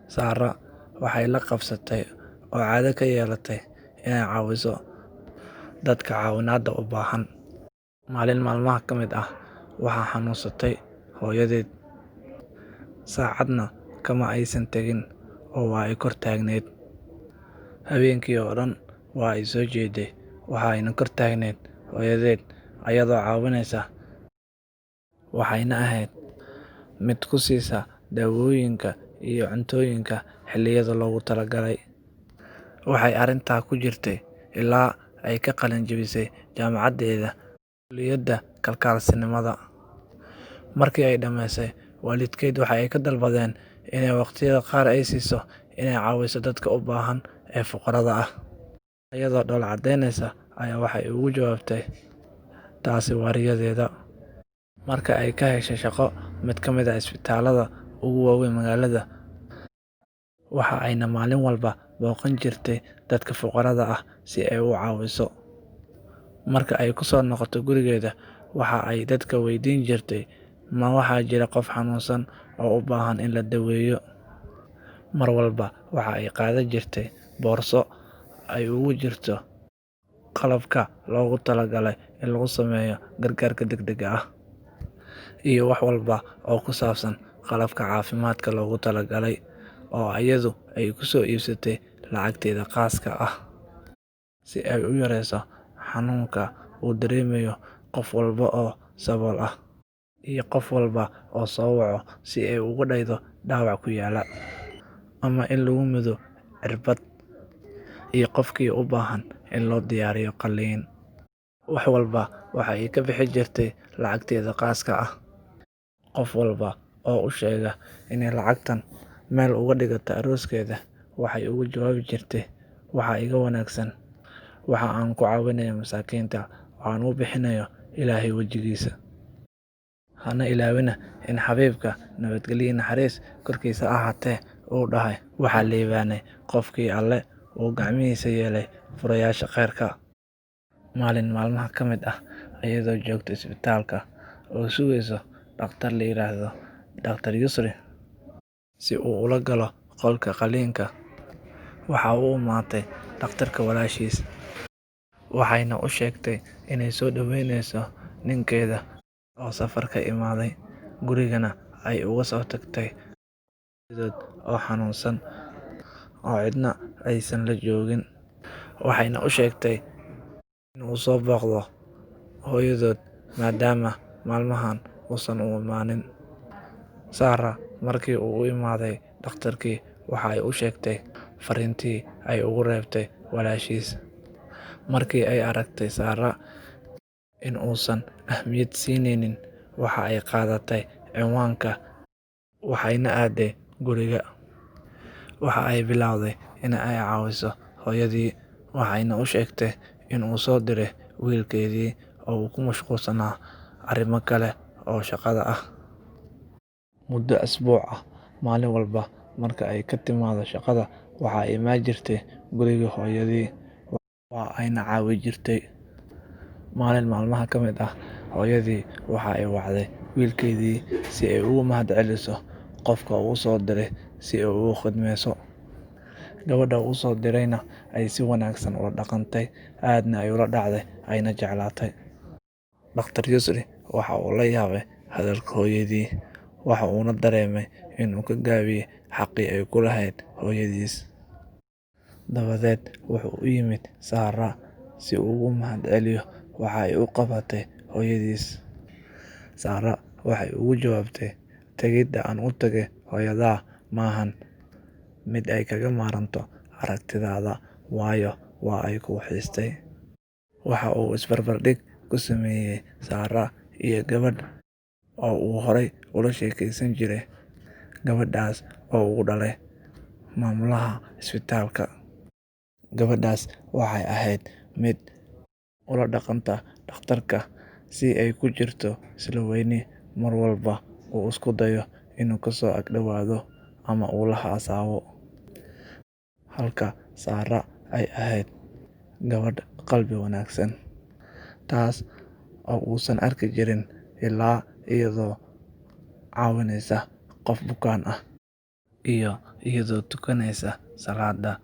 Sara waxay la qabsatay oo caado ka yeelatay inay caawiso dadka caawinaadda u baahan. Maalin maalmaha ka mid ah, waxaa xanuunsatay hooyadeed, saacadna kama aysan tagin oo waa ay kor taagneyd. Habeenkii oo dhan waa ay soo jeeday, waxayna kor taagneyd hooyadeed ayadoo caawinaysa, waxayna ahayd mid ku siisa daawooyinka iyo cuntooyinka xilliyada loogu talagalay. Waxay arrintaa ku jirtay ilaa ay ka qalin jabisay jaamacaddeeda kulliyadda kalkaalisanimada. Markii ay dhammaysay, waalidkeed waxa ay ka dalbadeen inay waqtiyada qaar ay siiso inay caawiso dadka u baahan ee fuqarada ah. Iyadoo dhoola caddeynaysa ayaa waxay ugu jawaabtay, taasi waa riyadeeda. Marka ay ka heshay shaqo mid ka mid ah isbitaallada ugu waaweyn magaalada, waxa ayna maalin walba booqan jirtay dadka fuqarada ah si ay u caawiso. Marka ay ku soo noqoto gurigeeda, waxa ay dadka weydiin jirtay ma waxaa jira qof xanuunsan oo u baahan in la daweeyo. Mar walba waxa ay qaadan jirtay boorso ay ugu jirto qalabka loogu talagalay in lagu sameeyo gargaarka degdegga ah, iyo wax walba oo ku saabsan qalabka caafimaadka loogu talagalay oo iyadu ay ku soo iibsatay lacagteeda khaaska ah, si ay u yareyso xanuunka uu dareemayo qof walba oo sabool ah, iyo qof walba oo soo waco si ay ugu dhaydo dhaawac ku yaalla, ama in lagu mudo cirbad, iyo qofkii u baahan in loo diyaariyo qalliin. Wax walba waxa ay ka bixin jirtay lacagteeda khaaska ah. Qof walba oo u sheega inay lacagtan meel uga dhigato arooskeeda, waxay ugu jawaabi jirtay, waxa iga wanaagsan waxa aan ku caawinayo masaakiinta, waxaan u bixinayo Ilaahay wajigiisa. Hana ilaawina in xabiibka nabadgelyo iyo naxariis korkiisa ha ahaatee uu dhahay, waxaa liibaanay qofkii Alle uu gacmihiisa yeelay furayaasha khayrka. Maalin maalmaha ka mid ah, iyadoo joogta isbitaalka oo sugayso dhakhtar la yiraahdo Dr. Yusri si uu ula galo qolka qalliinka, waxa uu imaatay dhakhtarka walaashiis. Waxayna u sheegtay inay soo dhaweyneyso ninkeeda oo safar ka imaaday, gurigana ay uga soo tagtay hooyadood oo xanuunsan oo cidna aysan la joogin. Waxayna u sheegtay in uu soo booqdo hooyadood maadaama maalmahan uusan u imaanin. Sara markii uu u imaaday dhakhtarkii, waxa ay u sheegtay fariintii ay ugu reebtay walaashiis. Markii ay aragtay Sara in uusan ahmiyad siinaynin, waxa ay qaadatay cinwaanka, waxayna aaday guriga. Waxa ay bilowday in ay caawiso hooyadii, waxayna u sheegtay in uu soo diray wiilkeedii oo uu ku mashquulsanaa arrimo kale oo shaqada ah. Muddo usbuuc ah, maalin walba marka ay ka timaado shaqada, waxa ay imaan jirtay guriga hooyadii, waa ayna caawin jirtay. Maalin maalmaha ka mid ah, hooyadii waxa ay wacday wiilkeedii si ay ugu mahadceliso qofka uu soo diray si ay ugu khidmeyso. Gabadha uu soo dirayna ay si wanaagsan ula dhaqantay, aadna ay ula dhacday, ayna jeclaatay. Dr. Yusri waxa uu la yaabay hadalka hooyadii, waxa uuna dareemay in uu ka gaabiyay xaqii ay ku lahayd hooyadiis. Dabadeed wuxuu u yimid Sara si uu ugu mahadceliyo waxa ay u qabatay hooyadiis. Sara waxay ugu jawaabtay, tagidda aan u tagay hooyadaa maahan mid ay kaga maaranto aragtidaada, waayo waa ay ku xiistay. Waxa uu isbarbardhig ku sameeyay Sara iyo gabadh oo uu horay ula sheekaysan jiray, gabadhaas oo uu dhalay maamulaha isbitaalka. Gabadhaas waxay ahayd mid ula dhaqanta dhakhtarka si ay ku jirto isla weyni, mar walba uu isku dayo inuu ka soo ag dhawaado ama uu la hadlo. Halka Sara ay ahayd gabadh qalbi wanaagsan, taas oo uusan arki jirin ilaa iyadoo caawinaysa qof bukaan ah, iyo iyadoo tukanaysa salaada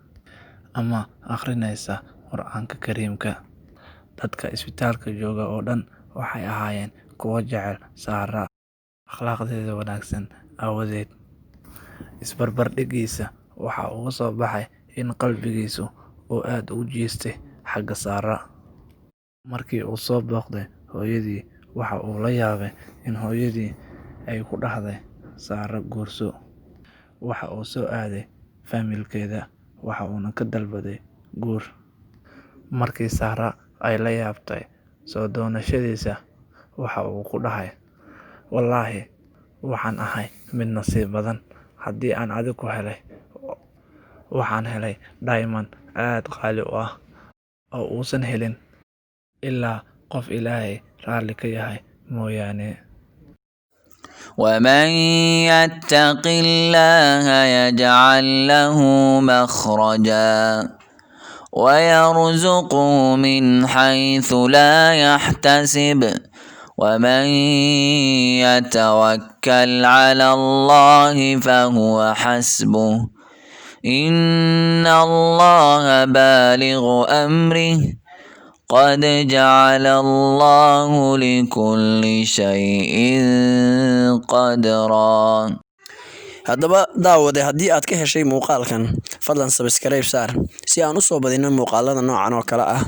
ama akhrinaysa Qur'aanka Kariimka. Dadka isbitaalka jooga oo dhan waxay ahaayeen kuwo jecel Sarah akhlaaqdeeda wanaagsan aawadeed. Isbarbardhiggiisa waxa uu soo baxay in qalbigiisu uu aad ugu jeestay xagga Sarah. Markii uu soo booqday hooyadii, waxa uu la yaabay in hooyadii ay ku dhahday Sarah guurso. Waxa uu soo aaday familkeeda, waxa uuna ka dalbaday guur. Markii Sarah ay la yaabtay soo doonashadiisa, waxa uu ku dhahay, "Wallaahi, waxaan ahay mid nasiib badan. Haddii aan adiga helay, waxaan helay diamond aad qaali u ah oo uusan helin ilaa qof Ilaahay raalli ka yahay mooyaane." ومن يتق الله يجعل له مخرجا ويرزقه من حيث لا يحتسب ومن يتوكل على الله فهو حسبه إن الله بالغ أمره قد جعل الله لكل شيء قدرا. haddaba daawade haddii aad ka heshay muuqaalkan fadlan subscribe saar si aan u soo badino muuqaalada noocan oo kale ah.